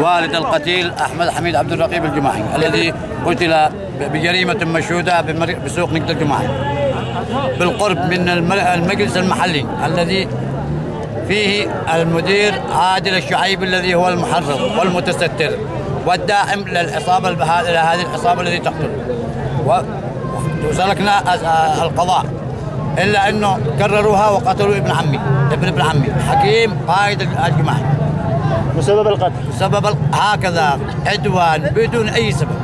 والد القتيل أحمد حميد عبد الرقيب الجماحي الذي قتل بجريمة مشهودة بسوق نقد الجماحي بالقرب من المجلس المحلي الذي فيه المدير عادل الشعيبي الذي هو المحرض والمتستر والداعم للعصابة لهذه العصابة التي تقتل. وسلكنا القضاء إلا أنه كرروها وقتلوا ابن عمي حكيم قائد الجماحي. وسبب القتل؟ سبب هكذا عدوان بدون أي سبب.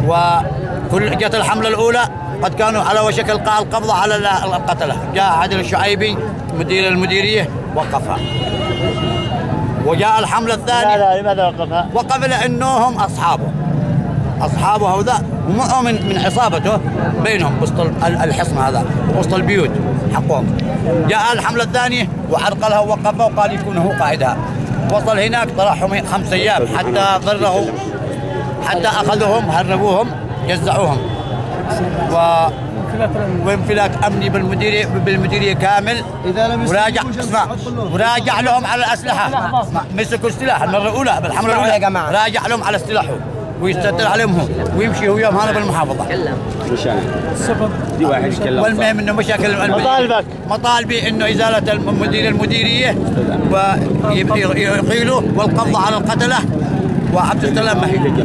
وكل جت الحملة الأولى قد كانوا على وشك إلقاء القبض على القتلة، جاء عادل الشعيبي مدير المديرية وقفها. وجاء الحملة الثانية. لماذا وقفها؟ وقف لأنهم أصحابه هذا ومعه من عصابته بينهم وسط الحصن هذا وسط البيوت حقهم. جاء الحملة الثانية وعرقلها ووقفها وقال يكون هو قائدها. وصل هناك طلعهم 5 أيام حتى ضرهم، حتى أخذوهم هربوهم جزعوهم. وانفلات أمني بالمديرية كامل. وراجع لهم على الأسلحة، مسكوا السلاح المرة الأولى بالحملة الأولى راجع لهم على سلاحهم ويستتر عليهم هو ويمشي هو يوم هذا بالمحافظة. السبب دي واحد يتكلم. والمهم انه مشاكل مطالبي انه ازالة المديرية ويقيلوا والقبض على القتلة وعبد السلام مهدي.